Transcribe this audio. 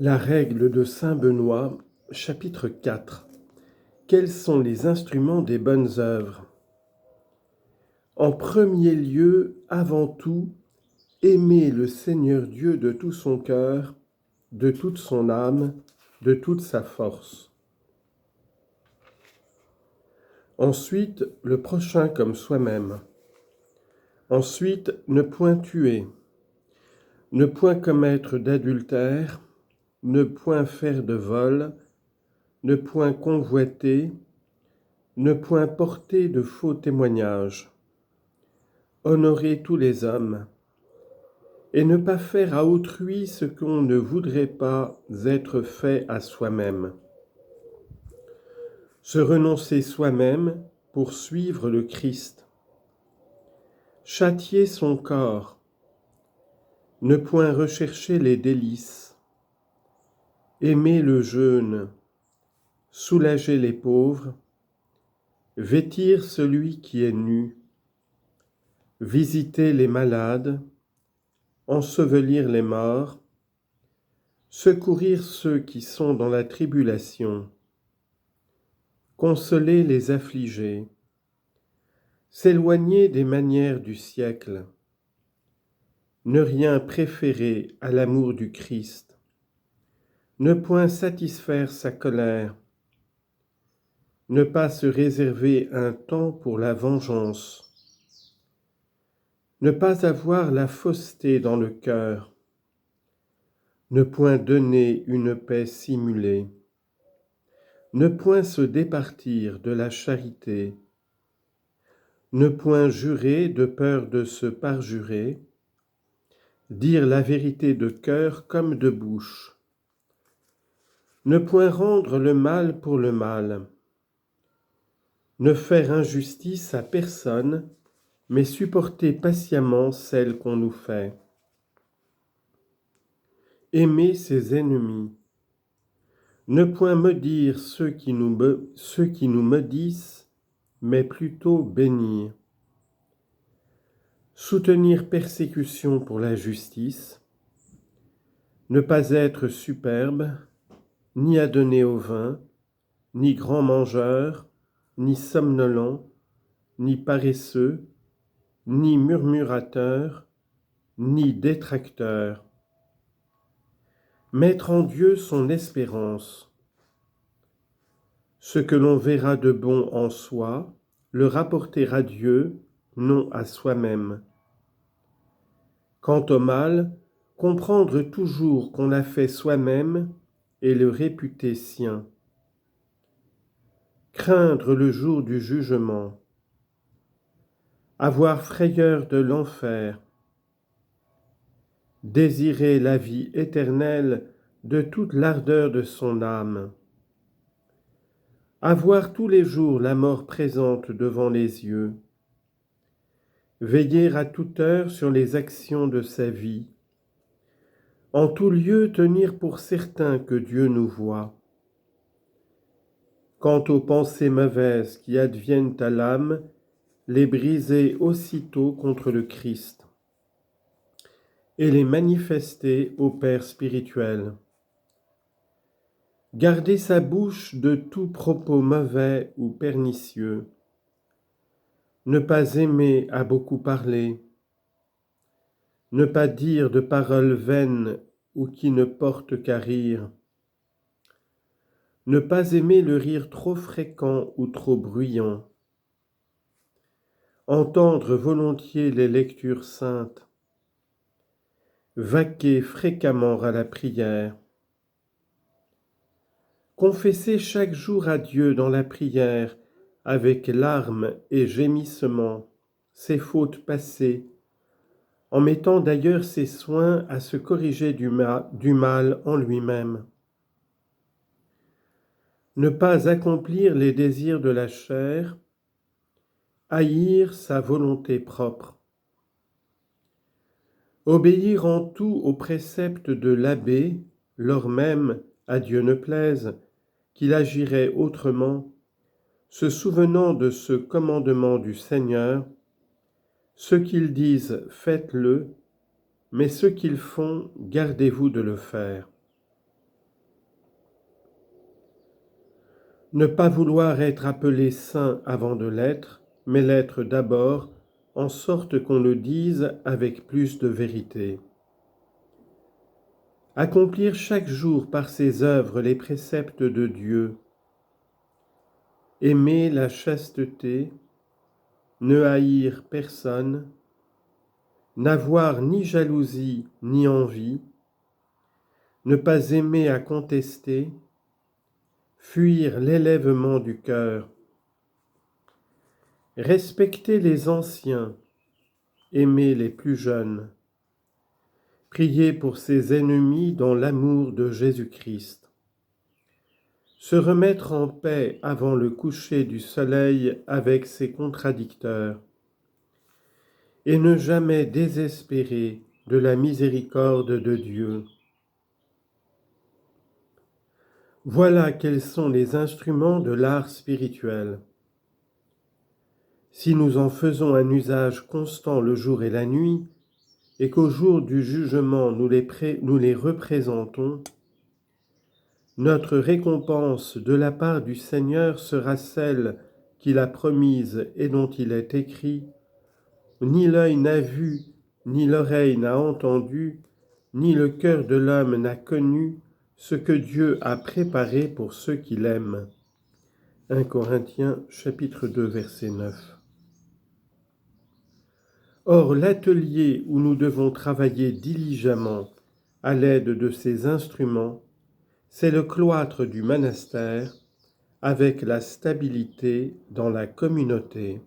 La règle de saint Benoît, chapitre 4. Quels sont les instruments des bonnes œuvres? En premier lieu, avant tout, aimer le Seigneur Dieu de tout son cœur, de toute son âme, de toute sa force. Ensuite, le prochain comme soi-même. Ensuite, ne point tuer, ne point commettre d'adultère, ne point faire de vol, ne point convoiter, ne point porter de faux témoignages, honorer tous les hommes, et ne pas faire à autrui ce qu'on ne voudrait pas être fait à soi-même. Se renoncer soi-même pour suivre le Christ. Châtier son corps, ne point rechercher les délices, aimer le jeûne, soulager les pauvres, vêtir celui qui est nu, visiter les malades, ensevelir les morts, secourir ceux qui sont dans la tribulation, consoler les affligés, s'éloigner des manières du siècle, ne rien préférer à l'amour du Christ, ne point satisfaire sa colère, ne pas se réserver un temps pour la vengeance, ne pas avoir la fausseté dans le cœur, ne point donner une paix simulée, ne point se départir de la charité, ne point jurer de peur de se parjurer, dire la vérité de cœur comme de bouche, ne point rendre le mal pour le mal, ne faire injustice à personne, mais supporter patiemment celle qu'on nous fait. Aimer ses ennemis, ne point maudire ceux qui nous maudissent, mais plutôt bénir. Soutenir persécution pour la justice, ne pas être superbe, ni adonné au vin, ni grand mangeur, ni somnolent, ni paresseux, ni murmurateur, ni détracteur. Mettre en Dieu son espérance. Ce que l'on verra de bon en soi, le rapporter à Dieu, non à soi-même. Quant au mal, comprendre toujours qu'on l'a fait soi-même et le réputer sien. Craindre le jour du jugement. Avoir frayeur de l'enfer. Désirer la vie éternelle de toute l'ardeur de son âme. Avoir tous les jours la mort présente devant les yeux. Veiller à toute heure sur les actions de sa vie. En tout lieu tenir pour certain que Dieu nous voit. Quant aux pensées mauvaises qui adviennent à l'âme, les briser aussitôt contre le Christ et les manifester au Père spirituel. Garder sa bouche de tout propos mauvais ou pernicieux. Ne pas aimer à beaucoup parler. Ne pas dire de paroles vaines ou qui ne portent qu'à rire. Ne pas aimer le rire trop fréquent ou trop bruyant. Entendre volontiers les lectures saintes. Vaquer fréquemment à la prière. Confesser chaque jour à Dieu dans la prière, avec larmes et gémissements, ses fautes passées, en mettant d'ailleurs ses soins à se corriger du mal en lui-même. Ne pas accomplir les désirs de la chair, haïr sa volonté propre. Obéir en tout aux préceptes de l'abbé, lors même, à Dieu ne plaise, qu'il agirait autrement, se souvenant de ce commandement du Seigneur, ce qu'ils disent, faites-le, mais ce qu'ils font, gardez-vous de le faire. Ne pas vouloir être appelé saint avant de l'être, mais l'être d'abord, en sorte qu'on le dise avec plus de vérité. Accomplir chaque jour par ses œuvres les préceptes de Dieu. Aimer la chasteté, ne haïr personne, n'avoir ni jalousie ni envie, ne pas aimer à contester, fuir l'élèvement du cœur, respecter les anciens, aimer les plus jeunes, prier pour ses ennemis dans l'amour de Jésus-Christ, se remettre en paix avant le coucher du soleil avec ses contradicteurs, et ne jamais désespérer de la miséricorde de Dieu. Voilà quels sont les instruments de l'art spirituel. Si nous en faisons un usage constant le jour et la nuit, et qu'au jour du jugement nous les représentons, notre récompense de la part du Seigneur sera celle qu'il a promise et dont il est écrit « Ni l'œil n'a vu, ni l'oreille n'a entendu, ni le cœur de l'homme n'a connu ce que Dieu a préparé pour ceux qui l'aiment. » 1 Corinthiens chapitre 2 verset 9. Or, l'atelier où nous devons travailler diligemment à l'aide de ces instruments, c'est le cloître du monastère avec la stabilité dans la communauté.